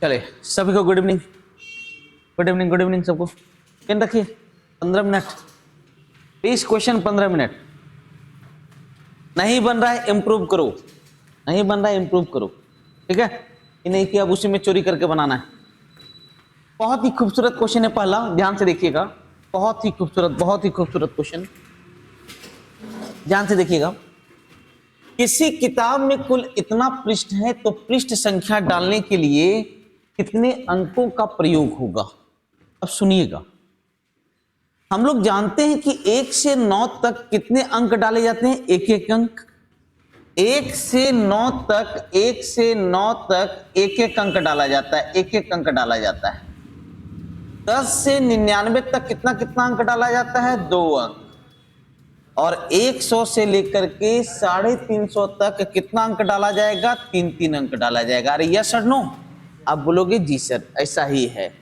चले सभी को good evening, good evening, good evening सबको। पेन रखिए, 15 मिनट प्लीज, क्वेश्चन 15 मिनट। नहीं बन रहा है इम्प्रूव करो, नहीं बन रहा है इम्प्रूव करो, ठीक है? कि नहीं कि अब उसी में चोरी करके बनाना है। बहुत ही खूबसूरत क्वेश्चन है पहला, ध्यान से देखिएगा। बहुत ही खूबसूरत क्वेश्चन, ध्यान से देखिएगा। किसी किताब में कुल इतना पृष्ठ है तो पृष्ठ संख्या डालने के लिए कितने अंकों का प्रयोग होगा? अब सुनिएगा, हम लोग जानते हैं कि 1 से 9 तक कितने अंक डाले जाते हैं? एक एक अंक। 1 से 9 तक, 1 से 9 तक एक एक अंक डाला जाता है, एक एक अंक डाला जाता है। 10 से 99 तक कितना कितना अंक डाला जाता है? 2 अंक। और 100 से लेकर के 350 तक कितना अंक डाला जाएगा? 3 अंक डाला जाएगा। अरे यस और नो? आप बोलोगे जी सर ऐसा ही है।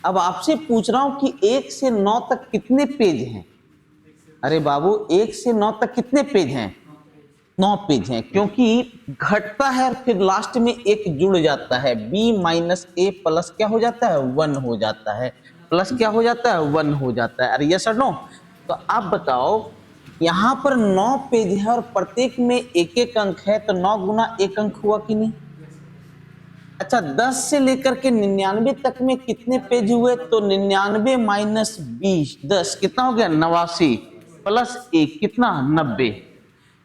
अब आपसे पूछ रहा हूं कि 1 से 9 तक कितने पेज हैं? अरे बाबू 1 से 9 तक कितने पेज हैं? 9 पेज हैं, क्योंकि घटता है और फिर लास्ट में एक जुड़ जाता है। b माइनस ए प्लस क्या हो जाता है? 1 हो जाता है। प्लस क्या हो जाता है? 1 हो जाता है। अरे यस और नो? तो आप बताओ, यहां पर 9 पेज है और प्रत्येक में एक एक अंक है, तो 9 गुना 1 अंक हुआ कि नहीं? अच्छा, 10 से लेकर के 99 तक में कितने पेज हुए? तो 99 माइनस 20, 10 कितना हो गया? 89 प्लस 1 कितना? 90।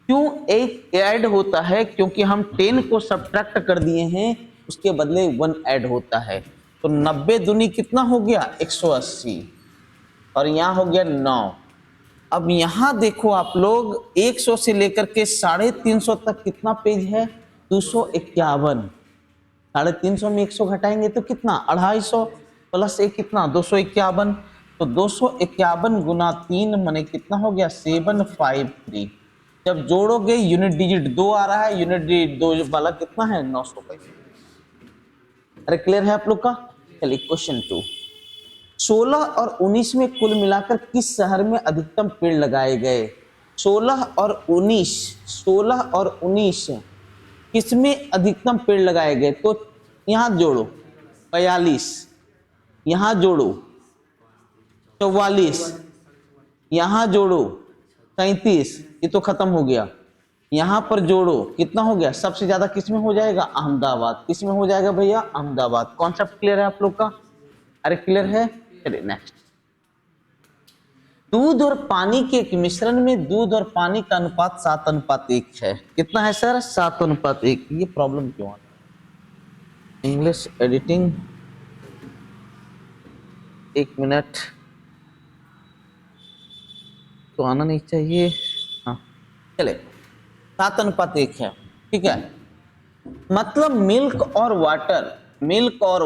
क्यों एक ऐड होता है? क्योंकि हम 10 को सब्ट्रैक्ट कर दिए हैं, उसके बदले 1 ऐड होता है। तो 90 दूनी कितना हो गया? 180, और यहां हो गया 9। अब यहां देखो आप लोग, 100 से लेकर के 350 तक कितना पेज है? 251। 350 में 100 घटाएंगे तो कितना? 250 प्लस 1 कितना? 251। तो 251 गुना 3 माने कितना हो गया? 753। जब जोड़ोगे यूनिट डिजिट 2 आ रहा है, यूनिट डिजिट 2 वाला कितना है? 900। अरे क्लियर है आप लोग का? चलिए क्वेश्चन 2। 16 और 19 में कुल मिलाकर किस शहर में अधिकतम पेड़ लगाए गए? 16 और 19, 16 और 19 किसमें अधिकतम पेड़ लगाए गए? तो यहां जोड़ो 42, यहां जोड़ो 44, यहां जोड़ो 37, ये तो खत्म हो गया। यहां पर जोड़ो कितना हो गया? सबसे ज्यादा किसमें हो जाएगा? अहमदाबाद। किसमें हो जाएगा भैया? अहमदाबाद। कॉन्सेप्ट क्लियर है आप लोग का? अरे क्लियर है? चलिए नेक्स्ट। दूध और पानी के एक मिश्रण में दूध और पानी का अनुपात 7:1 है। कितना है सर? 7:1। ये प्रॉब्लम क्यों आ? इंग्लिश एडिटिंग, 1 मिनट, तो आना नहीं चाहिए। हाँ चले, 7:1 है, ठीक है। मतलब मिल्क और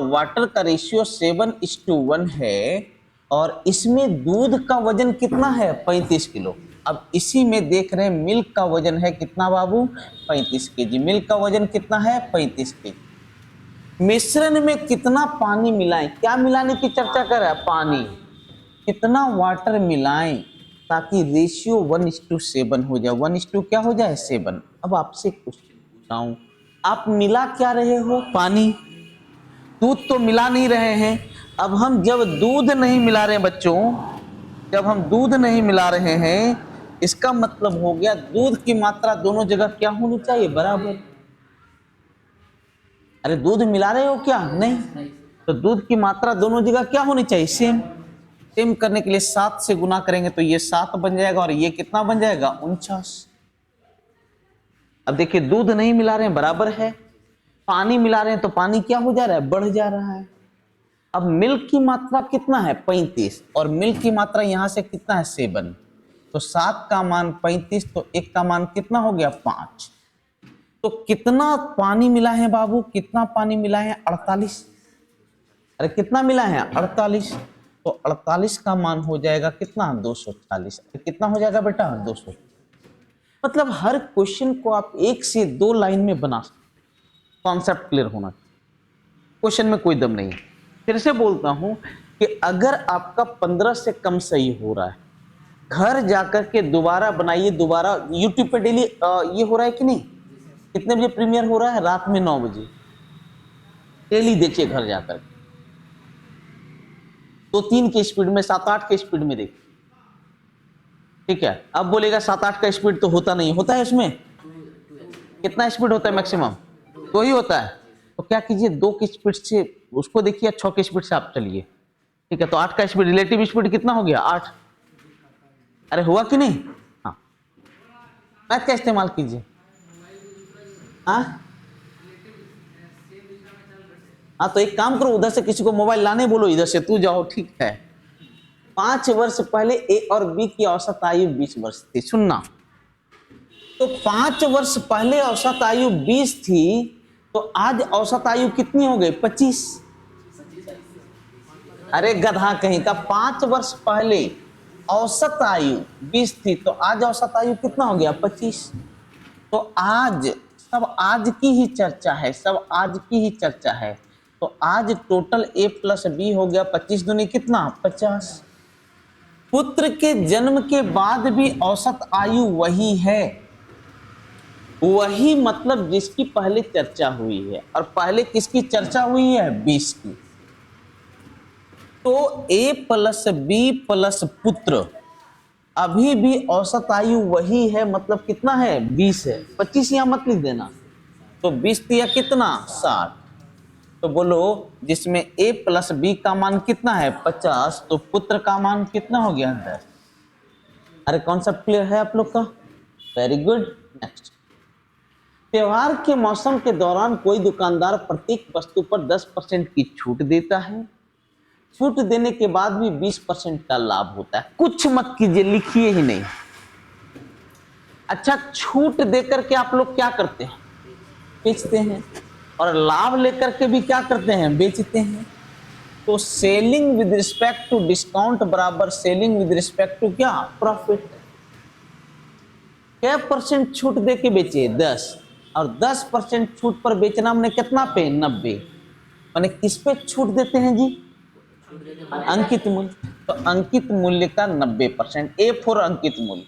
वाटर का रेशियो 7:1 है, और इसमें दूध का वजन कितना है? 35 किलो। अब इसी में देख रहे हैं मिल्क का वजन है कितना बाबू? 35 केजी। मिल्क का वजन कितना है? 35 केजी। मिश्रण में कितना पानी मिलाएं? क्या मिलाने की चर्चा कर रहा है? पानी। कितना वाटर मिलाएं ताकि रेशियो 1:7 हो जाए? 1:, क्या हो जाए? 7। अब आपसे क्वेश्चन पूछता हूं, आप मिला क्या रहे हो? पानी। दूध तो मिला नहीं रहे हैं। अब हम जब दूध नहीं मिला रहे हैं बच्चों, जब हम दूध नहीं मिला रहे हैं, इसका मतलब हो गया दूध की मात्रा दोनों जगह क्या होनी चाहिए? बराबर। अरे दूध मिला रहे हो क्या? नहीं। तो दूध की मात्रा दोनों जगह क्या होनी चाहिए? सेम। सेम करने के लिए 7 से गुना करेंगे तो ये 7 बन जाएगा, और ये कितना बन जाएगा? 49। अब देखिए, दूध नहीं मिला रहे हैं बराबर है, पानी मिला रहे हैं तो पानी क्या हो जा रहा है? बढ़ जा रहा है। अब मिल्क की मात्रा कितना है? 35, और मिल्क की मात्रा यहां से कितना है? 7। तो 7 का मान 35, तो 1 का मान कितना हो गया? 5। तो कितना पानी मिला है बाबू? कितना पानी मिला है? 48। अरे कितना मिला है? 48। तो 48 का मान हो जाएगा कितना? 240। कितना हो जाएगा बेटा? 200। मतलब हर क्वेश्चन को आप 1 से 2 लाइन में बना सकते। कॉन्सेप्ट क्लियर होना चाहिए, क्वेश्चन में कोई दम नहीं है। फिर से बोलता हूं कि अगर आपका 15 से कम सही हो रहा है, घर जाकर के दोबारा बनाइए। दोबारा यूट्यूब पे डेली ये हो रहा है कि नहीं? कितने बजे प्रीमियर हो रहा है? रात में 9 बजे। डेली देखिए घर जाकर, 2-3 की स्पीड में, 7-8 की स्पीड में देखिए, ठीक है। अब बोलेगा 7-8 का स्पीड तो होता नहीं, होता है इसमें? कितना स्पीड होता है मैक्सिमम? 2 ही होता है। तो क्या कीजिए, 2 की स्पीड से उसको देखिए, 6 की स्पीड से आप चलिए, ठीक है। तो 8 का स्पीड, रिलेटिव स्पीड कितना हो गया? 8। अरे हुआ कि नहीं? हाँ, मैथ का इस्तेमाल कीजिए। हाँ हाँ, तो एक काम करो, उधर से किसी को मोबाइल लाने बोलो, इधर से तू जाओ, ठीक है। 5 वर्ष पहले ए और बी की औसत आयु 20 वर्ष थी। सुनना, तो 5 वर्ष पहले औसत आयु 20 थी, तो आज औसत आयु कितनी हो गई? 25। अरे गधा कहीं का, 5 वर्ष पहले औसत आयु 20 थी, तो आज औसत आयु कितना हो गया? 25। तो आज सब आज की ही चर्चा है, सब आज की ही चर्चा है। तो आज टोटल a प्लस बी हो गया 25 दूनी कितना? 50। पुत्र के जन्म के बाद भी औसत आयु वही है, वही मतलब जिसकी पहले चर्चा हुई है। और पहले किसकी चर्चा हुई है? 20 की। तो a प्लस बी प्लस पुत्र, अभी भी औसत आयु वही है, मतलब कितना है? 20 है। 25 यहां मत लिख देना। तो 20 दिया कितना? 60। तो बोलो, जिसमें a प्लस बी का मान कितना है? 50, तो पुत्र का मान कितना हो गया? 10। अरे कॉन्सेप्ट क्लियर है आप लोग का? Very good. नेक्स्ट, त्योहार के मौसम के दौरान कोई दुकानदार प्रत्येक वस्तु पर 10% की छूट देता है। छूट देने के बाद भी 20% का लाभ होता है। कुछ मत कीजिए, लिखिए ही नहीं। अच्छा, छूट देकर के आप लोग क्या करते हैं? बेचते हैं। और लाभ लेकर के भी क्या करते हैं? बेचते हैं। तो selling with respect to discount बराबर सेलिंग विद रिस्पेक्ट टू क्या? प्रॉफिट। क्या परसेंट छूट दे के बेचे? 10। और 10% छूट पर बेचना हमने कितना पे? 90। माने किस पे छूट देते हैं जी? अंकित मूल्य। तो अंकित मूल्य का 90%, ए फॉर अंकित मूल्य।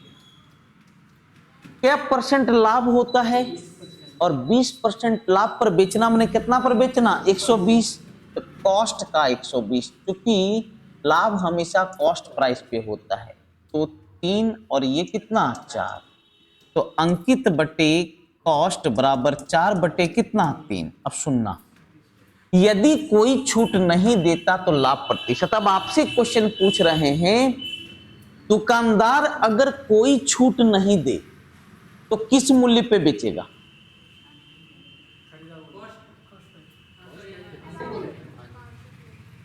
क्या परसेंट लाभ होता है? और 20% लाभ पर बेचना, हमने कितना पर बेचना? 120। तो कॉस्ट का 120, क्योंकि लाभ हमेशा कॉस्ट प्राइस पे होता है। तो 3 और ये कितना? 4। तो अंकित बटे कॉस्ट बराबर 4 बटे कितना? 3। अब सुनना, यदि कोई छूट नहीं देता तो लाभ प्रतिशत। अब आपसे क्वेश्चन पूछ रहे हैं, दुकानदार अगर कोई छूट नहीं दे तो किस मूल्य पे बेचेगा?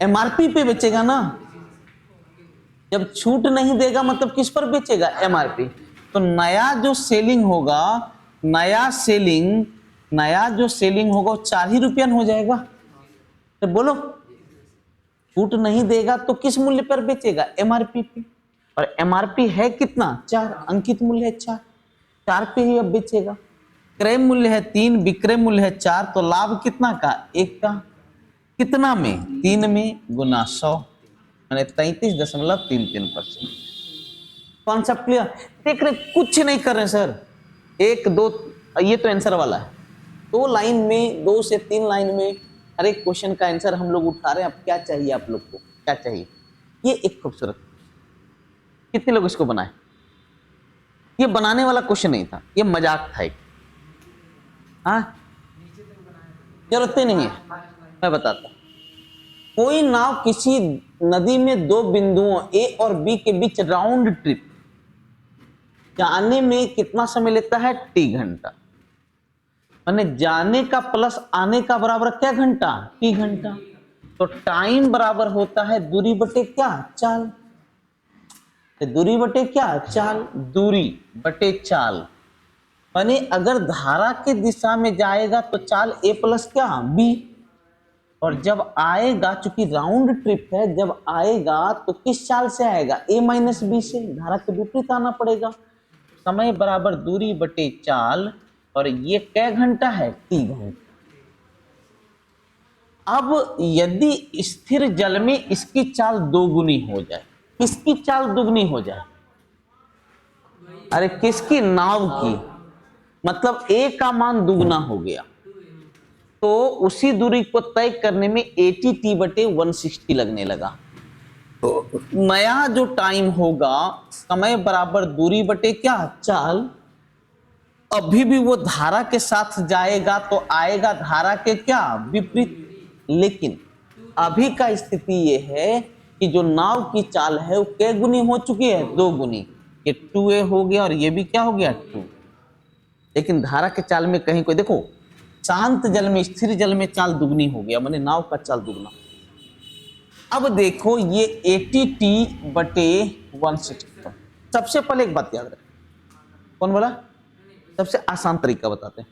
एमआरपी पे बेचेगा ना। जब छूट नहीं देगा मतलब किस पर बेचेगा? एमआरपी। तो नया जो सेलिंग होगा, नया जो सेलिंग होगा वो 4 ही रुपया हो जाएगा। तो बोलो, छूट नहीं देगा तो किस मूल्य पर बेचेगा? एमआरपी पे। और एमआरपी है कितना? 4। अंकित मूल्य है 4, 4 पे ही अब बेचेगा। क्रय मूल्य है 3, विक्रय मूल्य है 4, तो लाभ कितना का? 1 का। कितना में? 3 में गुना 100, माने 33.33%। Concept clear? देख रहे, कुछ नहीं कर रहे सर। 1 2, ये तो आंसर वाला है। 2 लाइन में, 2 से 3 लाइन में हर एक क्वेश्चन का आंसर हम लोग उठा रहे हैं। अब क्या चाहिए आप लोग को? क्या चाहिए? ये एक खूबसूरत, कितने लोग इसको बनाए? ये बनाने वाला क्वेश्चन नहीं था, ये मजाक था एक। हाँ, जरूरत ही नहीं है, मैं बताता हूं। कोई नाव किसी नदी में 2 बिंदुओं ए और बी के बीच राउंड ट्रिप जाने में कितना समय लेता है? टी घंटा। माने जाने का प्लस आने का बराबर क्या घंटा? टी घंटा। तो टाइम बराबर होता है दूरी बटे क्या? चाल। दूरी बटे क्या? चाल। दूरी बटे चाल, माने अगर धारा के दिशा में जाएगा तो चाल ए प्लस क्या? बी। और जब आएगा, चूंकि राउंड ट्रिप है, जब आएगा तो किस चाल से आएगा? ए माइनस बी से। धारा के विपरीत आना पड़ेगा। समय बराबर दूरी बटे चाल, और ये क्या घंटा है? टी घंटा। अब यदि स्थिर जल में इसकी चाल 2 गुनी हो जाए, किसकी चाल दुगनी हो जाए? अरे किसकी? नाव की। मतलब ए का मान दुगना हो गया। तो उसी दूरी को तय करने में 80t/160 लगने लगा। तो नया जो टाइम होगा, समय बराबर दूरी बटे क्या, चाल, अभी भी वो धारा के साथ जाएगा तो आएगा धारा के क्या, विपरीत। लेकिन अभी का स्थिति ये है कि जो नाव की चाल है वो कै गुनी हो चुकी है, 2 गुनी। ये 2a हो गया और ये भी क्या हो गया, 2। लेकिन धारा के चाल में कहीं कोई, देखो शांत जल में, स्थिर जल में चाल दुगनी हो गया, माने नाव का चाल दुगना। अब देखो ये 80t/160। सबसे पहले एक बात याद रखें, कौन बोला, सबसे आसान तरीका बताते हैं,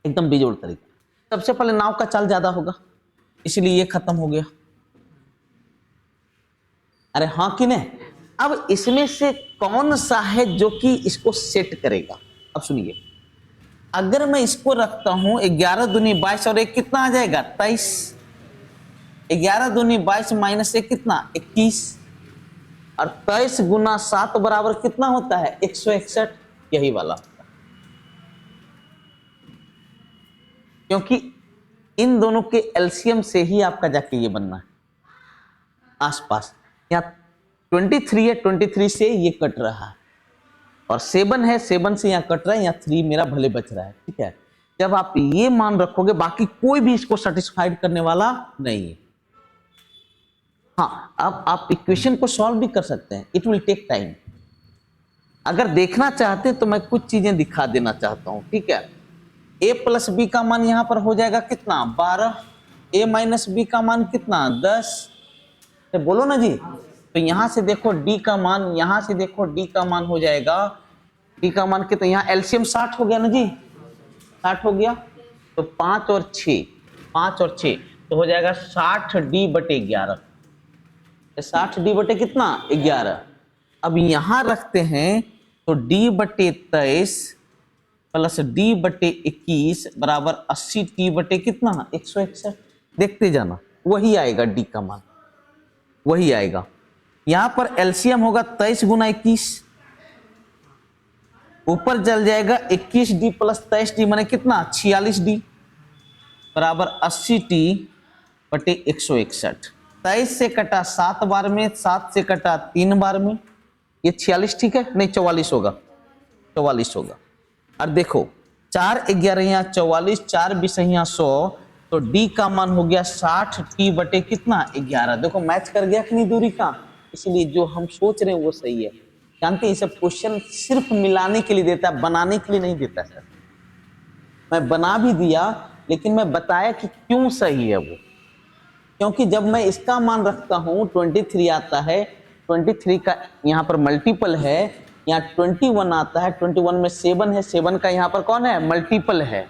एकदम बेजोड़ तरीका। सबसे पहले नाव का चाल ज्यादा होगा, इसलिए ये खत्म हो गया। अरे हाँ कि नहीं। अब इसमें से कौन सा है जो कि इसको सेट करेगा। अब सुनिए, अगर मैं इसको रखता हूं 11 दूनी 22 और एक कितना आ जाएगा, 23। 11 दूनी 22 माइनस एक कितना, 21। और 23 गुना 7 बराबर कितना होता है, 161। यही वाला, क्योंकि इन दोनों के एलसीएम से ही आपका जाके ये बनना है आसपास। यहाँ 23 है, 23 से ये कट रहा है, और 7 है, 7 से यहाँ कट रहा है, यहाँ 3 मेरा भले बच रहा है। ठीक है, जब आप ये मान रखोगे बाकी कोई भी इसको सेटिस्फाइड करने वाला नहीं है। हाँ, अब आप इक्वेशन को सॉल्व भी कर सकते हैं, इट विल टेक टाइम। अगर देखना चाहते हैं तो मैं कुछ चीजें दिखा देना चाहता हूं। ठीक है, a प्लस बी का मान यहां पर हो जाएगा कितना, 12। a माइनस बी का मान कितना, 10। तो बोलो ना जी। तो यहां से देखो d का मान, यहां से देखो d का मान हो जाएगा, d का मान कितना, यहाँ एलसीएम 60 हो गया ना जी, 60 हो गया। तो 5 और 6, 5 और 6 तो हो जाएगा 60d/11। 60d/ कितना, 11। अब यहां रखते हैं तो d/23 प्लस d/21 बराबर 80t/ कितना, 161। देखते जाना, वही आएगा d का मान, वही आएगा। यहां पर एलसीएम होगा 23 गुना 21, ऊपर चल जाएगा 21d प्लस 23d माने कितना, 46d बराबर 80t/161। 23 से कटा 7 बार में, 7 से कटा 3 बार में, ये 46 ठीक है, नहीं 44 होगा, 44 होगा। और देखो 4 11 यहाँ 44, 4 20 यहाँ 100, तो d का मान हो गया 60t/ कितना, 11। देखो मैच कर गया कि नहीं दूरी का, इसलिए जो हम सोच रहे हैं वो सही है। जानते हैं सब क्वेश्चन सिर्फ मिलाने के लिए देता है, बनाने के लिए नहीं देता सर। मैं बना भी दिया लेकिन मैं बताया कि क्यों सही है वो, क्योंकि जब मैं इसका मान रखता हूं 23 आता है, 23 का यहाँ पर मल्टीपल है, यहाँ 21 आता है, 21 में 7 है, 7 का यहाँ पर कौन है, मल्टीपल है,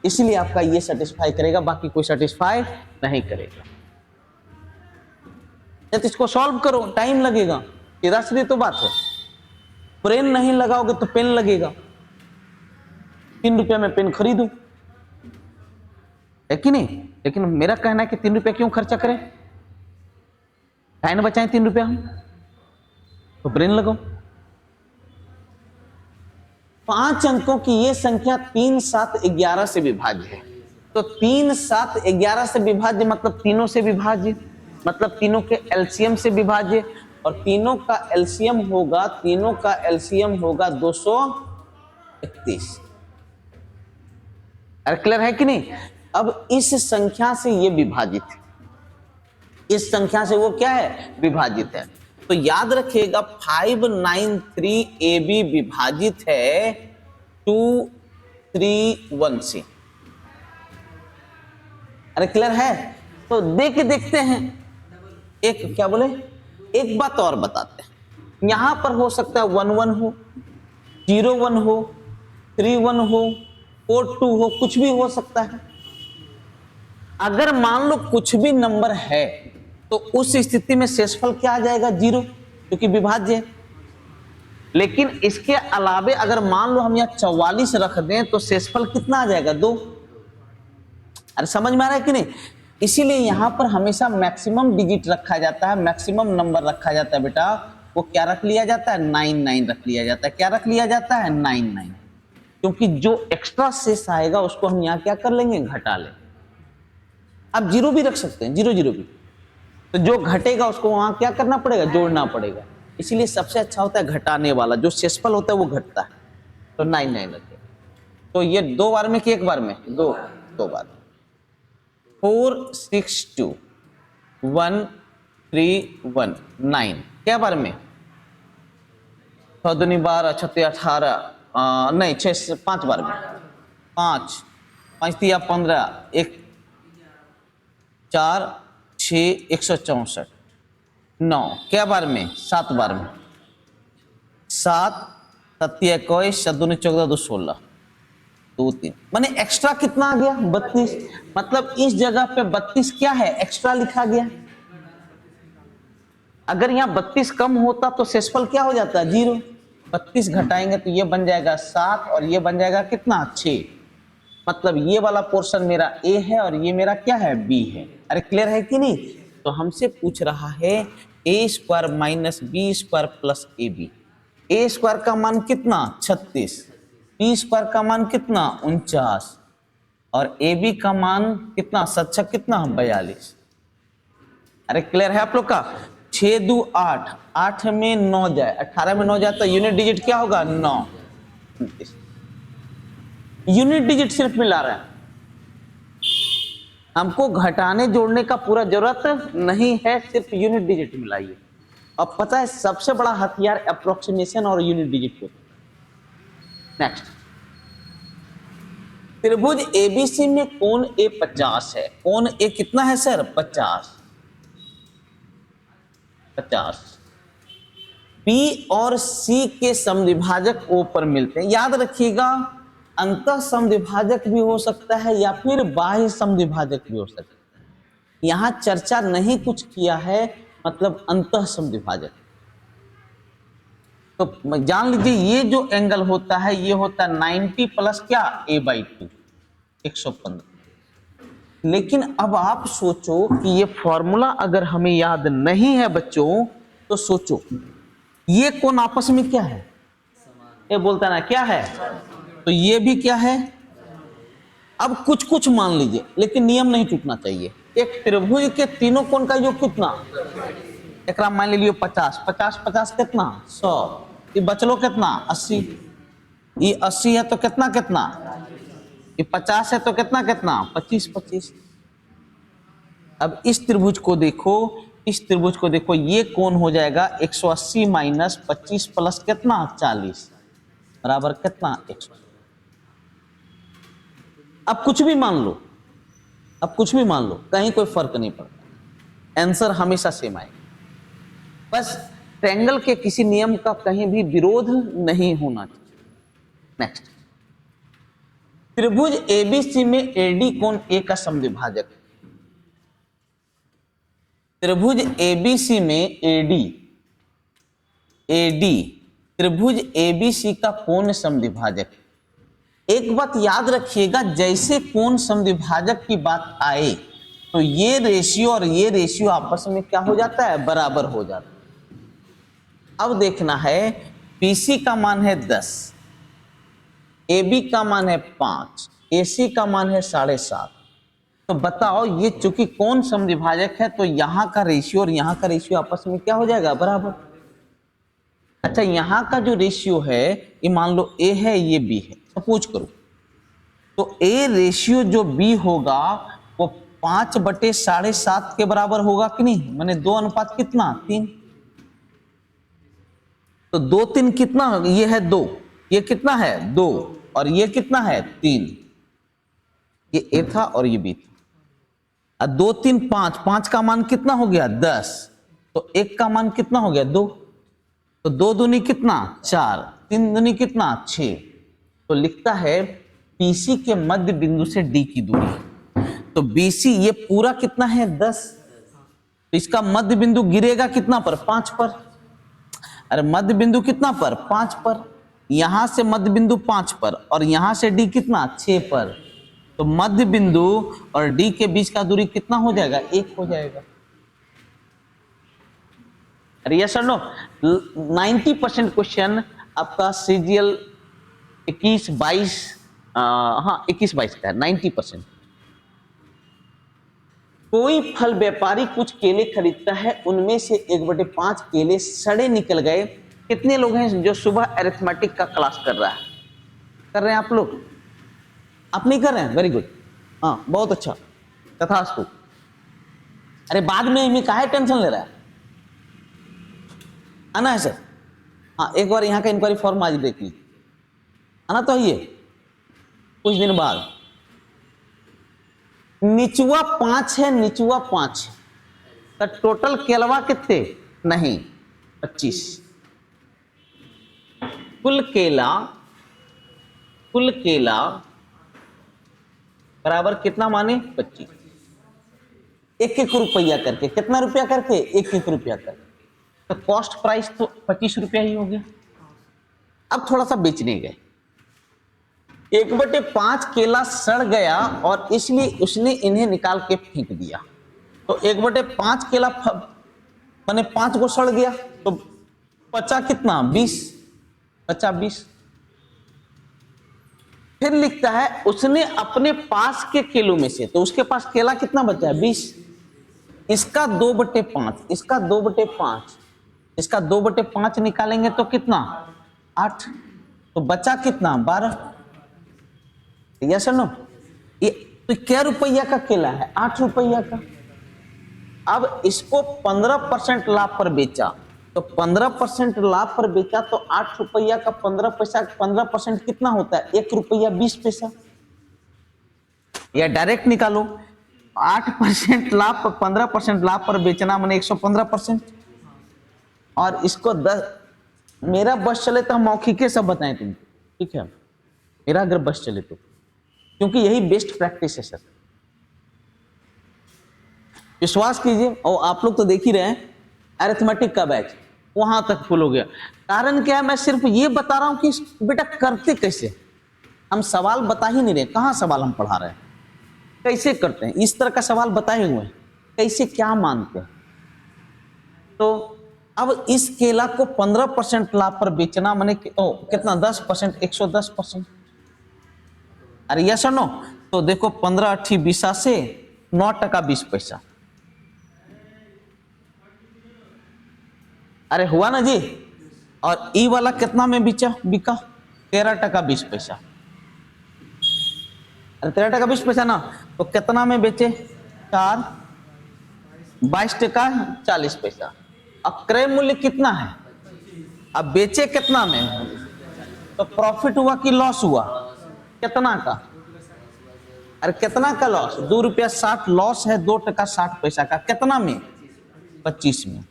इसलिए आपका ये सेटिस्फाई करेगा, बाकी कोई सेटिस्फाई नहीं करेगा। तो इसको सॉल्व करो, टाइम लगेगा, सीधा सीधी तो बात है। ब्रेन नहीं लगाओगे तो पेन लगेगा। 3 रुपया में पेन खरीदू, है कि नहीं। लेकिन मेरा कहना है कि 3 रुपया क्यों खर्चा करें, टाइम बचाएं 3 रुपया हम, तो ब्रेन लगाओ। 5 अंकों की ये संख्या 3 7 11 से विभाज्य है। तो 3 7 11 से विभाज्य मतलब तीनों से विभाज्य, मतलब तीनों के एलसीएम से विभाज्य, और तीनों का एलसीएम होगा, तीनों का एलसीएम होगा 231। क्लियर है कि नहीं। अब इस संख्या से ये विभाजित है, इस संख्या से वो क्या है, विभाजित है। तो याद रखिएगा 593AB विभाजित है 231 से। अरे क्लियर है। तो देखते हैं, एक क्या बोले, एक बात और बताते हैं। यहां पर हो सकता है 1 1 हो, 0 1 हो, 3 1 हो, 4 2 हो, कुछ भी हो सकता है। अगर मान लो कुछ भी नंबर है तो उस स्थिति में शेषफल क्या आ जाएगा, 0, क्योंकि विभाज्य है। लेकिन इसके अलावे अगर मान लो हम यहाँ 44 रख दें तो शेषफल कितना आ जाएगा, 2। अरे समझ में आ रहा है कि नहीं। इसीलिए यहां पर हमेशा मैक्सिमम डिजिट रखा जाता है, मैक्सिमम नंबर रखा जाता है बेटा, वो क्या रख लिया जाता है, 99 रख लिया जाता है। क्या रख लिया जाता है, 99। क्योंकि जो एक्स्ट्रा शेष आएगा उसको हम यहाँ क्या कर लेंगे, घटा लेंगे। आप जीरो भी रख सकते हैं, जीरो जीरो भी, तो जो घटेगा उसको वहां क्या करना पड़ेगा, जोड़ना पड़ेगा। इसलिए सबसे अच्छा होता है घटाने वाला, जो शेषफल होता है वो घटता है, तो 9 9 रखे। तो ये 2 बार में कि 1 बार में, दो बार। 4 6 2 1 3 1 9 क्या बार में, 6 12 36 18 नहीं 6 5 बार में, 5 5 3 15 1 4 6 164 9 क्या बार में, 7 बार में, 7 7 21 7 2 14 2 16 2 3 माने एक्स्ट्रा कितना आ गया, 32। मतलब इस जगह पे 32 क्या है, एक्स्ट्रा लिखा गया। अगर यहाँ 32 कम होता तो शेषफल क्या हो जाता, 0। 32 घटाएंगे तो ये बन जाएगा 7 और ये बन जाएगा कितना, 6। मतलब ये वाला पोर्शन मेरा ए है और ये मेरा क्या है, बी है। अरे क्लियर है कि नहीं। तो हमसे पूछ रहा है A square minus B square plus A B. A square का मान कितना, 36, बी स्क्वायर का मान कितना, 49 और ए बी का मान कितना, 7 कितना, 42। अरे क्लियर है आप लोग का। 6 2 8, 8 में 9 जाए, 18 में 9 जाए तो यूनिट डिजिट क्या होगा, 9। यूनिट डिजिट सिर्फ मिला रहा है, हमको घटाने जोड़ने का पूरा जरूरत नहीं है, सिर्फ यूनिट डिजिट मिलाइए। अब पता है सबसे बड़ा हथियार अप्रोक्सीमेशन और यूनिट डिजिट होता है। नेक्स्ट, त्रिभुज एबीसी में कोण ए 50 है। कोण ए कितना है सर, 50। बी और सी के समद्विभाजक ओ पर मिलते हैं। याद रखिएगा अंतः समद्विभाजक भी हो सकता है या फिर बाह्य समद्विभाजक भी हो सकता है। यहां चर्चा नहीं कुछ किया है, मतलब अंतः समद्विभाजक। तो जान लीजिए ये जो एंगल होता है ये होता है 90 प्लस क्या, a/2 115। लेकिन अब आप सोचो कि ये फॉर्मूला अगर हमें याद नहीं है बच्चों, तो सोचो ये कोण आपस में क्या है, ये बोलता ना क्या है, तो ये भी क्या है। अब कुछ कुछ मान लीजिए, लेकिन नियम नहीं टूटना चाहिए। एक त्रिभुज के तीनों कोण का योग कितना, एक मान लीजिए 50 50 50 कितना, 100। ये बचलो कितना, 80। ये 80 है तो कितना कितना, ये 50 है तो कितना कितना, 25 25। अब इस त्रिभुज को देखो, इस त्रिभुज को देखो, ये कोण हो जाएगा 180 माइनस 25 प्लस कितना, 40 बराबर कितना, 100। अब कुछ भी मान लो, अब कुछ भी मान लो, कहीं कोई फर्क नहीं पड़ता, आंसर हमेशा सेम आएगा। बस ट्रायंगल के किसी नियम का कहीं भी विरोध नहीं होना चाहिए। नेक्स्ट, त्रिभुज एबीसी में एडी कोण ए का समद्विभाजक। त्रिभुज एबीसी में एडी त्रिभुज एबीसी का कोण समद्विभाजक। एक बात याद रखिएगा, जैसे कोण समद्विभाजक की बात आए तो ये रेशियो और ये रेशियो आपस में क्या हो जाता है, बराबर हो जाता है। अब देखना है पीसी का मान है 10, AB का मान है 5, AC का मान है 7.5। तो बताओ ये चूंकि कोण समद्विभाजक है तो यहां का रेशियो और यहां का रेशियो आपस में क्या हो जाएगा, बराबर। अच्छा यहाँ का जो रेशियो है ये मान लो A है, ये B है, सपोज करो। तो A रेशियो जो B होगा वो 5/7.5 के बराबर होगा कि नहीं, मैंने 2 अनुपात कितना, 3। तो 2 3 कितना, ये है 2, ये कितना है 2 और ये कितना है 3। ये A था और ये B था। 2 3 5, 5 का मान कितना हो गया, 10। तो 1 का मान कितना हो गया, 2। तो 2 दूनी कितना, 4, 3 दूनी कितना, 6। तो लिखता है पीसी के मध्य बिंदु से डी की दूरी। तो बीसी ये पूरा कितना है, 10। तो इसका मध्य बिंदु गिरेगा कितना पर, 5 पर। अरे मध्य बिंदु कितना पर, 5 पर। यहां से मध्य बिंदु 5 पर और यहां से डी कितना, 6 पर। तो मध्य बिंदु और डी के बीच का दूरी कितना हो जाएगा, 1 हो जाएगा। अरे यस और नो, 90% क्वेश्चन आपका सीजीएल 21 22, हाँ 21 22 का है 90%। कोई फल व्यापारी कुछ केले खरीदता है, उनमें से 1/5 केले सड़े निकल गए। कितने लोग हैं जो सुबह अरिथमेटिक का क्लास कर रहा है? कर रहे हैं आप लोग? आप नहीं कर रहे हैं? वेरी गुड, हाँ बहुत अच्छा, तथास्तु। अरे बाद में इन्हें काहे टेंशन ले रहा है? आना है सर? हाँ एक बार यहाँ का इंक्वायरी फॉर्म आज देख लीजिए, आना तो ये कुछ दिन बाद। निचुआ 5 है, निचुआ 5 तो टोटल केलवा कितने? नहीं 25। कुल केला बराबर कितना माने? 25। 1-1 रुपया करके, कितना रुपया करके? 1-1 रुपया करके, तो कॉस्ट प्राइस तो 25 रुपया ही हो गया। अब थोड़ा सा बेचने गए, 1/5 केला सड़ गया और इसलिए उसने इन्हें निकाल के फेंक दिया। तो 1/5 केला माने 5 को सड़ गया, तो बचा कितना? 20, बचा 20। फिर लिखता है उसने अपने पास के केलों में से, तो उसके पास केला कितना बचा है? 20। इसका 2/5, इसका 2/5, इसका 2/5 निकालेंगे तो कितना? 8। तो बचा कितना? 12। यस और नो? ये तो क्या रुपया का केला है? 8 रुपया का। अब इसको 15% लाभ पर बेचा, तो 15% लाभ पर बेचा तो 8 रुपया का 15 पैसा, 15% कितना होता है? 1 रुपया 20 पैसा। या डायरेक्ट निकालो, 8% लाभ पर 15% लाभ पर बेचना मैंने 115%। और इसको 10, मेरा बस चले तो हम मौखिक सब बताएं तुमको, ठीक है? मेरा अगर बस चले तो, क्योंकि यही बेस्ट प्रैक्टिस है सर, विश्वास कीजिए। और आप लोग तो देख ही रहे हैं, अरिथमेटिक का बैच वहां तक फुल हो गया। कारण क्या है? मैं सिर्फ ये बता रहा हूं कि बेटा करते कैसे। हम सवाल बता ही नहीं रहे, कहां सवाल हम पढ़ा रहे हैं, कैसे करते हैं। इस तरह का सवाल बताए हुए हैं, कैसे क्या मानते हैं। तो अब इस केला को 15% लाभ पर बेचना मैंने कितना? 10%, 110%। अरे यस और नो? तो देखो 15 8 20 से 9 टका 20 पैसा। अरे हुआ ना जी? और ई वाला कितना में बिका? 13 टका 20 पैसा। अरे 13 टका 20 पैसा ना, तो कितना में बेचे? 4, 22 टका 40 पैसा। अब क्रय मूल्य कितना है? अब बेचे कितना में? तो प्रॉफिट हुआ कि लॉस हुआ? कितना का? अरे कितना का लॉस? 2 रुपया 60 लॉस है, 2 टका 60 पैसा का। कितना में? 25 में,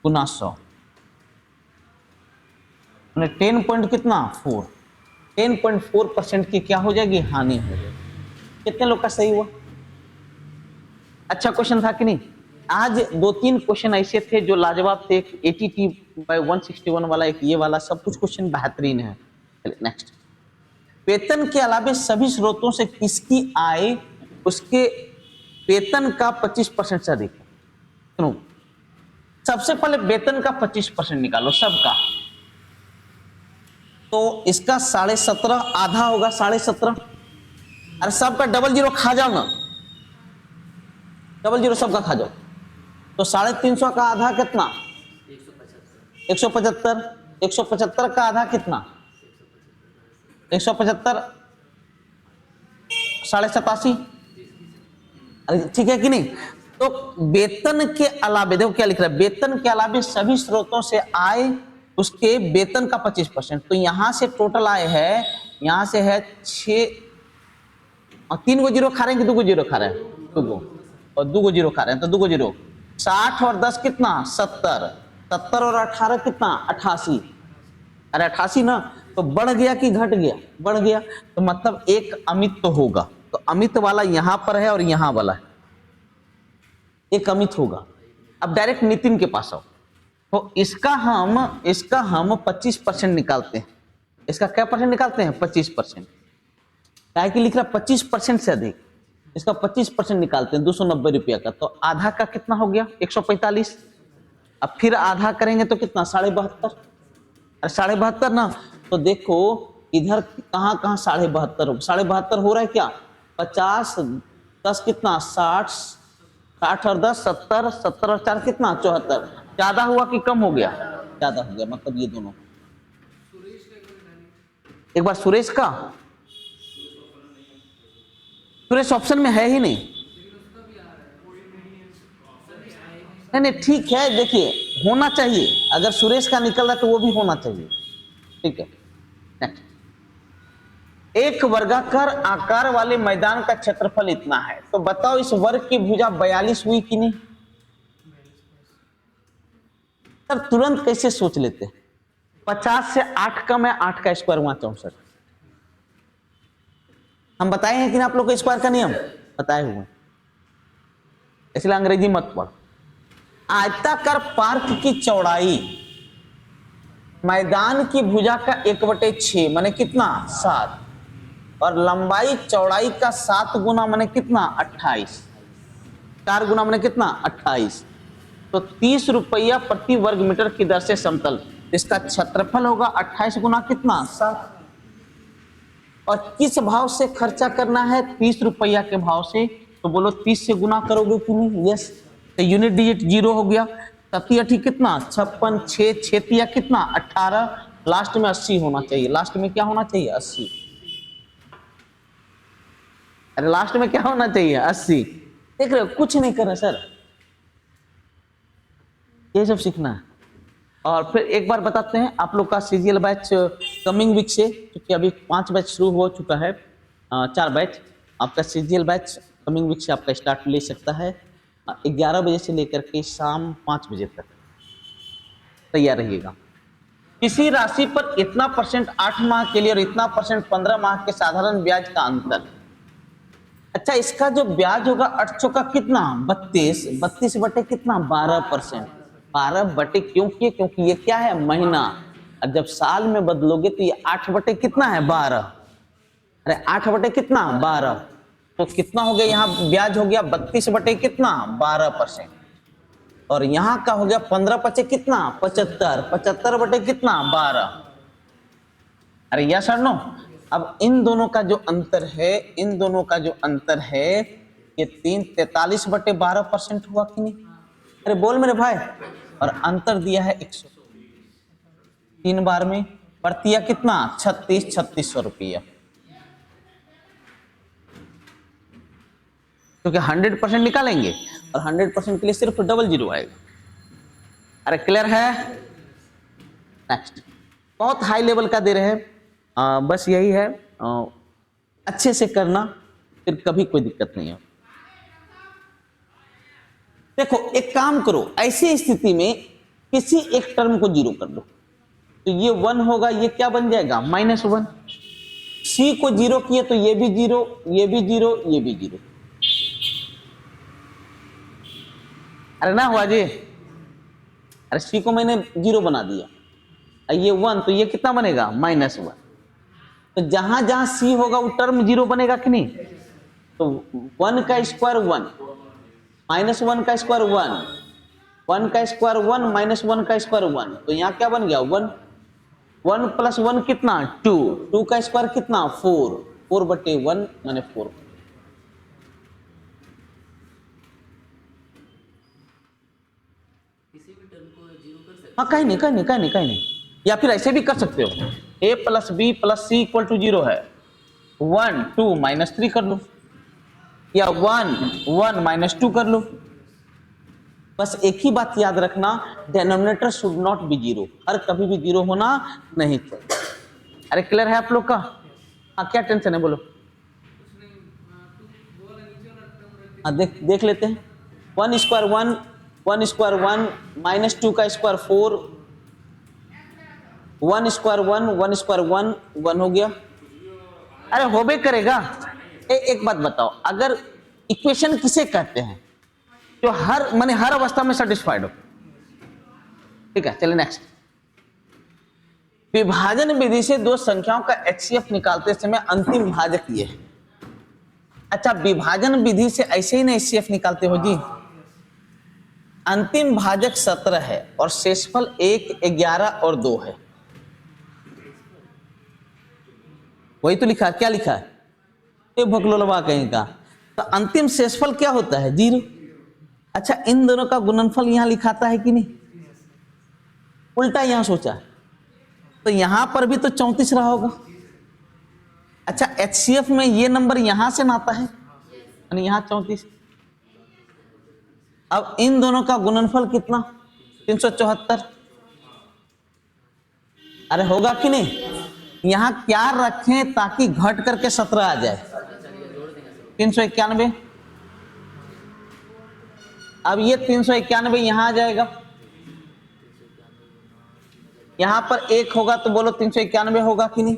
गुना 100। 10 पॉइंट कितना? 4। 10.4% की क्या हो जाएगी? हानि हो जाएगी। कितने लोग का सही हुआ? अच्छा क्वेश्चन था कि नहीं? आज 2-3 क्वेश्चन ऐसे थे जो लाजवाब थे। 80T/161 वाला, एक ये वाला, सब कुछ क्वेश्चन बेहतरीन है। नेक्स्ट, वेतन के अलावा सभी स्रोतों से किसकी आय उसके वेतन का 25% से अधिक है? सुनो, सबसे पहले वेतन का 25% निकालो सबका, तो इसका 17.5 आधा होगा 17.5। अरे सबका 00 खा जाओ ना, 00 सबका खा जाओ, तो 350 का आधा कितना? 175। 175 का आधा कितना? 175, 87.5। अरे ठीक है कि नहीं? तो वेतन के अलावा देखो क्या लिख रहा है, वेतन के अलावा सभी स्रोतों से आय उसके वेतन का 25%। तो यहां से टोटल आय है, यहां से है 6 और 3 को 0 खा रहे हैं कि 2 को 0 खा रहे हैं? 2 को, और 2 को 0 खा रहे हैं, तो 2 को 0, 60 और 10 कितना? 70। 70 और 18 कितना? 88। अरे 88 ना, तो बढ़ गया कि घट गया? बढ़ गया। तो मतलब एक अमित तो होगा, तो अमित वाला यहां पर है और यहां वाला है, एक अमित होगा। अब डायरेक्ट नितिन के पास आओ, तो इसका हम 25% निकालते हैं। इसका क्या परसेंट निकालते हैं? 25%। क्या कि लिख रहा 25% से अधिक, इसका 25% निकालते हैं 290 रुपया का। तो आधा का कितना हो गया? 145। अब फिर आधा करेंगे तो कितना? 72.5। अरे 72.5 ना, तो देखो इधर कहाँ कहाँ 72.5 हो, 72.5 हो रहा है क्या? 50, 10 कितना 60, 60 और 10 70, 70 और 4 कितना 74। ज्यादा हुआ कि कम हो गया? ज्यादा हो गया, मतलब ये दोनों। एक बार सुरेश का, सुरेश ऑप्शन में है ही नहीं। नहीं नहीं ठीक है, देखिए होना चाहिए, अगर सुरेश का निकल रहा है तो वो भी होना चाहिए। ठीक है नेक्स्ट। एक वर्गाकार आकार वाले मैदान का क्षेत्रफल इतना है, तो बताओ इस वर्ग की भुजा 42 हुई कि नहीं? सर तुरंत कैसे सोच लेते हैं? 50 से 8 कम है, 8 का स्क्वायर हुआ 64। हम बताए हैं कि ना आप लोग को स्क्वायर का नियम बताए हुए, इसलिए अंग्रेजी मत पढ़। आयताकार पार्क की चौड़ाई मैदान की भुजा का 1/6 माने कितना 7, और लंबाई चौड़ाई का 7 गुना माने कितना 28, 4 गुना माने कितना 28। तो 30 रुपया प्रति वर्ग मीटर की दर से समतल, इसका क्षेत्रफल होगा 28 गुना कितना 7। और किस भाव से खर्चा करना है? 30 रुपया के भाव से। तो बोलो 30 से गुना करोगे कि नहीं? यस। तो यूनिट डिजिट 0 हो गया, 7 कितना 56, 6 कितना 18, लास्ट में 80 होना चाहिए। लास्ट में क्या होना चाहिए? 80। अरे लास्ट में क्या होना चाहिए? 80। देख रहे हो कुछ नहीं कर रहे सर, ये सब सीखना है। और फिर एक बार बताते हैं आप लोग का सीजीएल बैच कमिंग वीक से, क्योंकि अभी 5 बैच शुरू हो चुका है, 4 बैच आपका सीजीएल बैच कमिंग वीक से आपका स्टार्ट ले सकता है। 11 बजे से लेकर के शाम 5 बजे तक तैयार रहिएगा। किसी राशि पर इतना परसेंट 8 माह के लिए और इतना परसेंट 15 माह के साधारण ब्याज का अंतर। अच्छा इसका जो ब्याज होगा 800 का कितना 32, 32 बटे कितना 12%। 12 बटे क्यों किए? क्योंकि ये क्या है? महीना। और जब साल में बदलोगे तो ये 8 बटे कितना है 12। अरे 8 बटे कितना 12, तो कितना हो गया? यहाँ ब्याज हो गया 32 बटे कितना 12%, और यहाँ का हो गया 15 पचे कितना 75, 75 बटे कितना 12। अरे यस और नो? अब इन दोनों का जो अंतर है, इन दोनों का जो अंतर है, ये 43 बटे 12% हुआ कि नहीं? अरे बोल मेरे भाई। और अंतर दिया है 100, 3 बार में बढ़तिया कितना 3600 रुपया, क्योंकि 100% निकालेंगे और 100% के लिए सिर्फ डबल जीरो आएगा। अरे क्लियर है? नेक्स्ट। बहुत हाई लेवल का दे रहे हैं, बस यही है, अच्छे से करना, फिर कभी कोई दिक्कत नहीं है। देखो एक काम करो, ऐसी स्थिति में किसी एक टर्म को 0 कर दो, तो ये 1 होगा, ये क्या बन जाएगा -1। सी को 0 किए तो ये भी 0, ये भी 0, ये भी 0। अरे ना हुआ जी? अरे सी को मैंने 0 बना दिया, ये 1, तो ये कितना बनेगा -1। तो जहां जहां सी होगा वो टर्म 0 बनेगा कि नहीं? तो 1 का स्क्वायर 1, -1 का स्क्वायर 1, 1 का स्क्वायर 1, -1 का स्क्वायर 1, तो यहाँ क्या बन गया 1, 1 + 1 कितना 2, 2 का स्क्वायर कितना 4, 4 बटे 1 माने 4। हाँ कहीं नहीं, या फिर ऐसे भी कर सकते हो, a + b + c = 0 है, 1 2 -3 कर लो, या 1 1 -2 कर लो। बस एक ही बात याद रखना, डिनोमिनेटर शुड नॉट बी 0, हर कभी भी 0 होना नहीं चाहिए। अरे क्लियर है आप लोग का? हाँ क्या टेंशन है बोलो? हाँ देख लेते हैं। 1 स्क्वायर 1, 1 स्क्वायर 1, -2 का स्क्वायर 4, 1 स्क्वायर 1, 1 स्क्वायर 1, 1 हो गया। अरे होबे करेगा। एक बात बताओ, अगर इक्वेशन किसे कहते हैं? जो हर अवस्था में सेटिस्फाइड हो। ठीक है चलिए नेक्स्ट। विभाजन विधि से दो संख्याओं का HCF निकालते समय अंतिम भाजक ये है। अच्छा विभाजन विधि से ऐसे ही ना HCF निकालते हो जी? अंतिम भाजक 17 है और शेषफल 1, 11 और 2 है। वही तो लिखा है, क्या लिखा है, ये भकलोलवा कहीं का। तो अंतिम शेषफल क्या होता है, 0। अच्छा, इन दोनों का गुणनफल यहां लिखाता है कि नहीं, उल्टा यहां सोचा, तो यहां पर भी तो 34 रहा होगा। अच्छा, HCF में ये नंबर यहां से नाता है, यानी यहां 34। अब इन दोनों का गुणनफल कितना, 374। अरे होगा कि नहीं, यहां क्या रखें ताकि घट करके 17 आ जाए, 391। अब ये 391 यहां आ जाएगा, यहां पर 1 होगा तो बोलो 391 होगा कि नहीं।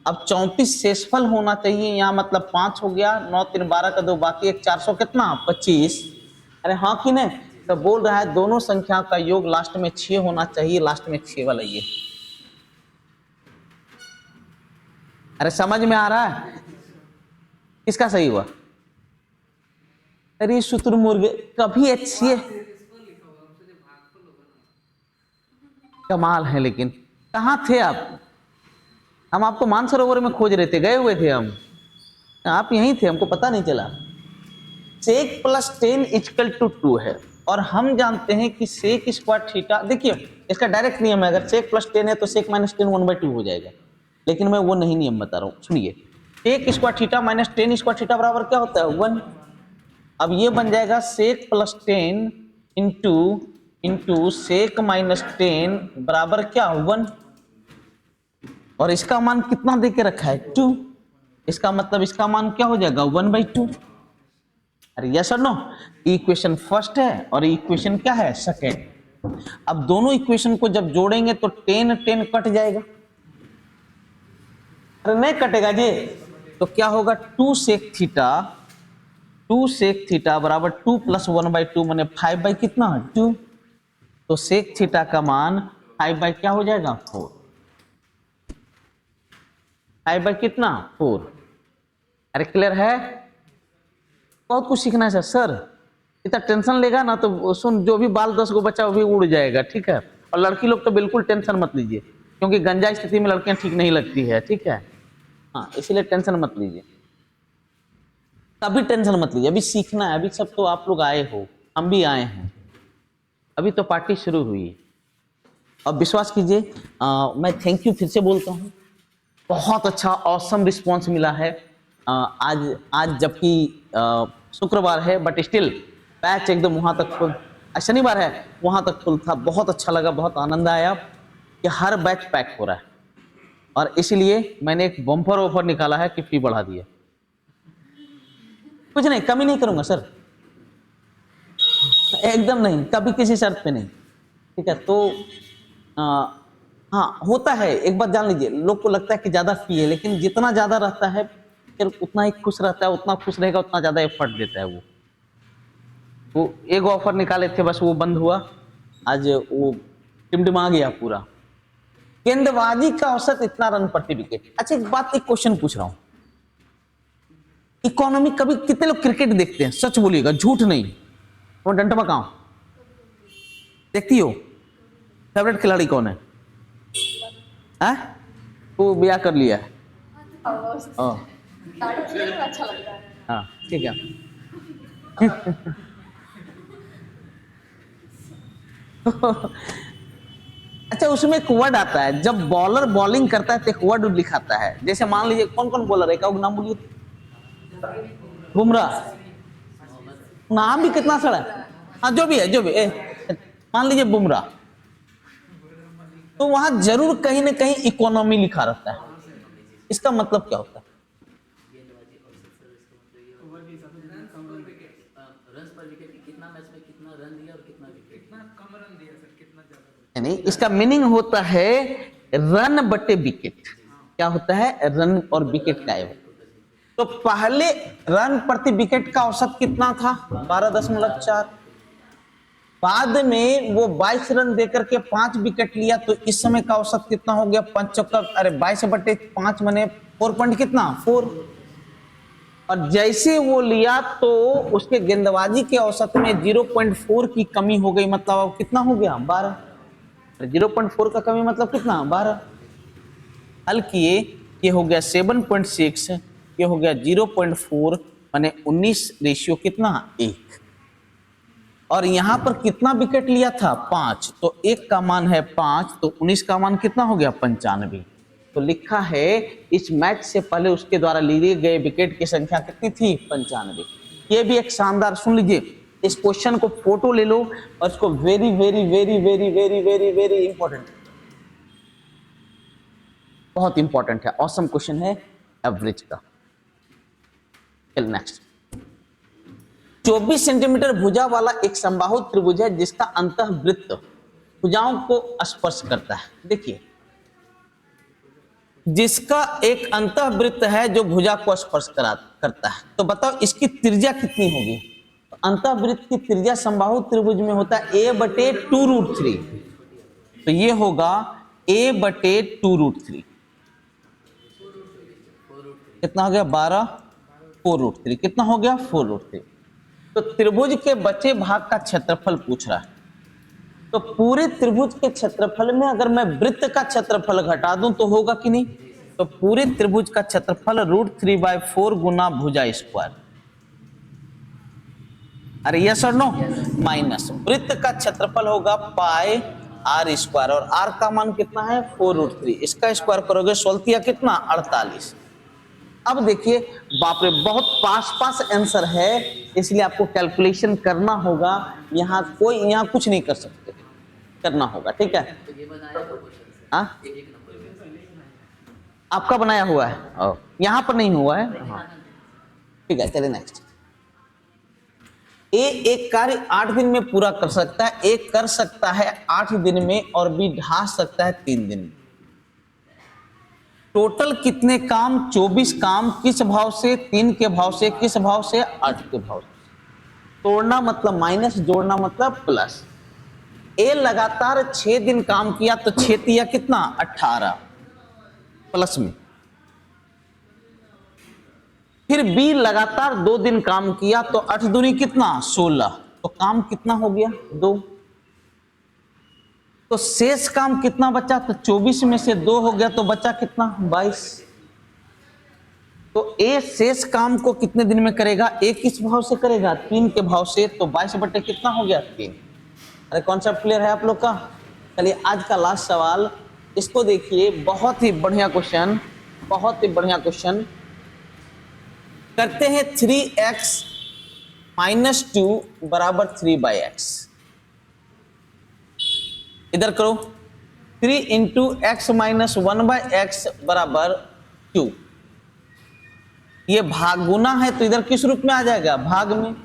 अब 34 शेषफल होना चाहिए, यहां मतलब 5 हो गया, 9 3 12 का 2 बाकी 1 400 कितना 25। अरे हाँ कि नहीं, तो बोल रहा है दोनों संख्या का योग लास्ट में 6 होना चाहिए, लास्ट में 6 वाला ये। अरे समझ में आ रहा है, किसका सही हुआ। अरे शुतुरमुर्ग, कभी HCF कमाल है, लेकिन कहाँ थे आप, हम आपको मानसरोवर में खोज रहे थे, गए हुए थे हम, आप यहीं थे, हमको पता नहीं चला। sec + 10 = 2 है, और हम जानते हैं कि sec स्क्वायर थीटा, देखिए इसका डायरेक्ट नियम है, अगर sec + 10 है तो sec - 10 1/2 हो जाएगा, लेकिन मैं वो नहीं नियम बता रहा हूँ, सुनिए। sec square theta minus 10 square theta बराबर क्या होता है, 1। अब ये बन जाएगा sec + 10 इंटू sec - 10 बराबर क्या, 1। और इसका मान कितना दे के रखा है, 2। इसका मतलब इसका मान क्या हो जाएगा, 1/2। अरे यस और नो, इक्वेशन फर्स्ट है और इक्वेशन क्या है, सेकेंड। अब दोनों इक्वेशन को जब जोड़ेंगे तो 10 10 कट जाएगा, अरे नहीं कटेगा जी, तो क्या होगा, 2 sec थीटा बराबर 2 + 1/2 माने 5 कितना, 2। तो sec थीटा का मान 5 क्या हो जाएगा, 4। 5 कितना, 4। अरे क्लियर है, बहुत कुछ सीखना है सर। इतना टेंशन लेगा ना तो सुन, जो भी बाल 10 को बचा वो भी उड़ जाएगा, ठीक है। और लड़की लोग तो बिल्कुल टेंशन मत लीजिए, क्योंकि गंजा स्थिति में लड़कियां ठीक नहीं लगती है, ठीक है। हाँ, इसीलिए टेंशन मत लीजिए, कभी टेंशन मत लीजिए, अभी सीखना है, अभी सब तो आप लोग आए हो, हम भी आए हैं, अभी तो पार्टी शुरू हुई है। अब विश्वास कीजिए, मैं थैंक यू फिर से बोलता हूँ, बहुत अच्छा ऑसम रिस्पॉन्स मिला है। आज जबकि शुक्रवार है, बट स्टिल बैच एकदम वहाँ तक फुल, शनिवार है वहाँ तक फुल था, बहुत अच्छा लगा, बहुत आनंद आया कि हर बैच पैक हो रहा है, और इसलिए मैंने एक बम्पर ऑफर निकाला है कि फी बढ़ा दिया। कुछ नहीं, कमी नहीं करूंगा सर, एकदम नहीं, कभी किसी शर्त पे नहीं, ठीक है। तो हाँ होता है, एक बात जान लीजिए, लोग को लगता है कि ज्यादा फी है, लेकिन जितना ज्यादा रहता है फिर उतना ही खुश रहता है, उतना खुश रहेगा उतना ज्यादा एफर्ट देता है। वो एक ऑफर निकाले थे, बस वो बंद हुआ, आज वो टिमटिमा गया पूरा। गेंदबाजी का औसत इतना रन प्रति विकेट। अच्छा एक बात, एक क्वेश्चन पूछ रहा हूं, इकोनॉमी कभी कितने लोग क्रिकेट देखते हैं, सच बोलिएगा, झूठ नहीं। वो डंटमा कहां देखती हो, फेवरेट खिलाड़ी कौन है, वो ब्याह कर लिया है, अच्छा लगता है। हाँ ठीक है। अच्छा उसमें एक वर्ड आता है, जब बॉलर बॉलिंग करता है तो एक वर्ड लिखाता है, जैसे मान लीजिए कौन कौन बॉलर है, क्या नाम बोलिए, बुमराह, नाम भी कितना सड़ा है, हाँ जो भी है, जो भी मान लीजिए बुमराह, तो वहां जरूर कहीं ना कहीं इकोनॉमी लिखा रहता है, इसका मतलब क्या होता है, नहीं इसका मीनिंग होता है रन बटे विकेट। क्या होता है, रन और विकेट का एवरेज। तो पहले रन प्रति विकेट का औसत कितना था, 12.4। बाद में वो 22 रन देकर के 5 विकेट लिया, तो इस समय का औसत कितना हो गया, 5 चौका, अरे 22/5 माने 4 पॉइंट कितना, 4। और जैसे वो लिया तो उसके गेंदबाजी के औसत में 0.4 की कमी हो गई, मतलब अब कितना हो गया, 12। 0.4 का कमी मतलब कितना, 12। हल किए ये हो गया 7.6, ये हो गया 0.4, माने 19 रेशियो कितना 1। और यहां पर कितना विकेट लिया था 5, तो 1 का मान है 5, तो 19 का मान कितना हो गया 95। तो लिखा है इस मैच से पहले उसके द्वारा लिए गए विकेट की संख्या कितनी थी 95। ये भी एक शानदार, सुन लीजिए इस क्वेश्चन को फोटो ले लो और इसको very very very very very very very important, बहुत इंपॉर्टेंट है, ऑसम क्वेश्चन है एवरेज का। चल नेक्स्ट। 24 सेंटीमीटर भुजा वाला एक समबाहु त्रिभुज है जिसका अंतःवृत्त भुजाओं को स्पर्श करता है। देखिए जिसका एक अंतःवृत्त है जो भुजा को स्पर्श करता है, तो बताओ इसकी त्रिज्या कितनी होगी। तो अंतःवृत्त की त्रिज्या समबाहु त्रिभुज में होता है a/2√3, तो ये होगा a/2√3। कितना हो गया 12, 4√3 कितना हो गया 4√3। तो त्रिभुज के बचे भाग का क्षेत्रफल पूछ रहा है। तो पूरे त्रिभुज के क्षेत्रफल में अगर मैं वृत्त का क्षेत्रफल घटा दूं तो होगा कि नहीं। तो पूरे त्रिभुज का क्षेत्रफल √3/4 गुना भुजा स्क्वायर। अरे यस और नो, माइनस वृत्त का क्षेत्रफल होगा πr², और r का मान कितना है 4√3, इसका स्क्वायर करोगे 16 या कितना 48। अब देखिए बाप रे बहुत पास आंसर है, इसलिए आपको कैलकुलेशन करना होगा। यहाँ कोई यहाँ कुछ नहीं कर सकते, करना होगा, ठीक है। हाँ आपका बनाया हुआ है, यहाँ पर नहीं हुआ है, हाँ ठीक है। चलिए नेक्स्ट। ए एक कार्य 8 दिन में पूरा कर सकता है, ए कर सकता है 8 दिन में और बी ढा सकता है 3 दिन में। टोटल कितने काम 24 काम, किस भाव से 3 के भाव से, किस भाव से 8 के भाव से। तोड़ना मतलब माइनस, जोड़ना मतलब प्लस। ए लगातार 6 दिन काम किया तो 6 तिया कितना 18 प्लस में। फिर बी लगातार 2 दिन काम किया तो 8 दूनी कितना 16, तो काम कितना हो गया 2। तो शेष काम कितना बचा, तो 24 में से 2 हो गया तो बचा कितना 22। तो ए शेष काम को कितने दिन में करेगा, ए किस भाव से करेगा 3 के भाव से, तो 22 बटे कितना हो गया 3। अरे कॉन्सेप्ट क्लियर है आप लोग का। चलिए आज का लास्ट सवाल, इसको देखिए, बहुत ही बढ़िया क्वेश्चन, बहुत ही बढ़िया क्वेश्चन। करते हैं 3x - 2 बराबर 3/x। इधर करो 3 × x - 1/x बराबर 2। ये भाग गुना है तो इधर किस रूप में आ जाएगा भाग में।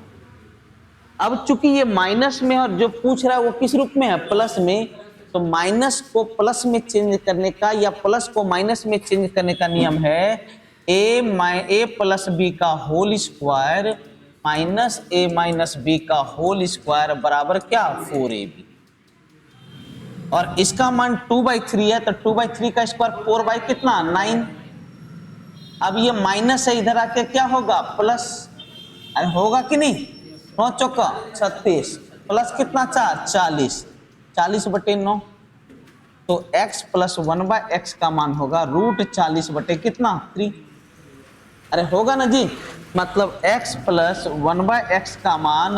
अब चूंकि ये माइनस में और जो पूछ रहा है वो किस रूप में है प्लस में, तो माइनस को प्लस में चेंज करने का या प्लस को माइनस में चेंज करने का नियम है a + b का whole square minus a - b का होल स्क्वायर बराबर क्या 4ab। और इसका मान 2/3 है तो 2/3 का स्क्वायर 4 कितना 9। अब ये माइनस है, इधर आके क्या होगा प्लस। अरे होगा कि नहीं, 9 चौका 36 प्लस कितना 4 40, 40 बटे 9। तो x + 1/x का मान होगा √40 बटे कितना 3। अरे होगा ना जी, मतलब x + 1/x का मान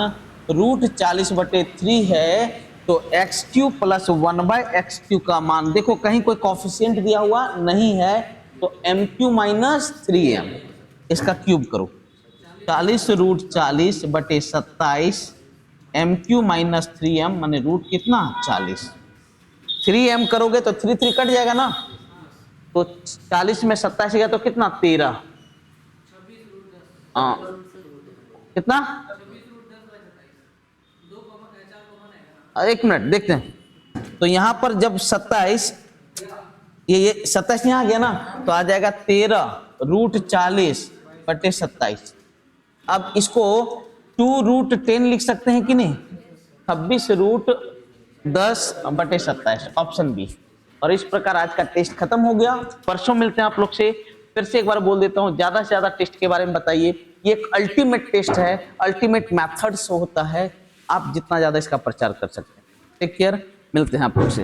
√40 बटे 3 है, तो x³ + 1/x³ का मान देखो कहीं कोई कोफिशिएंट दिया हुआ नहीं है, तो m³ - 3m इसका क्यूब करो 40 √40 बटे 27 m³ - 3m माने रूट कितना 40। 3m करोगे तो 3 3 कट जाएगा ना, तो 40 में 27 गया तो कितना 13। हाँ कितना, एक मिनट देखते हैं। तो यहां पर जब 27 ये 27 यहां गया ना, तो आ जाएगा 13 √40 बटे 27। अब इसको 2√10 लिख सकते हैं कि नहीं, 26 √10 बटे 27 ऑप्शन बी। और इस प्रकार आज का टेस्ट खत्म हो गया। परसों मिलते हैं आप लोग से। फिर से एक बार बोल देता हूं, ज्यादा से ज्यादा टेस्ट के बारे में बताइए। ये एक अल्टीमेट टेस्ट है, अल्टीमेट मेथड से होता है, आप जितना ज्यादा इसका प्रचार कर सकते हैं। टेक केयर, मिलते हैं आप लोग से।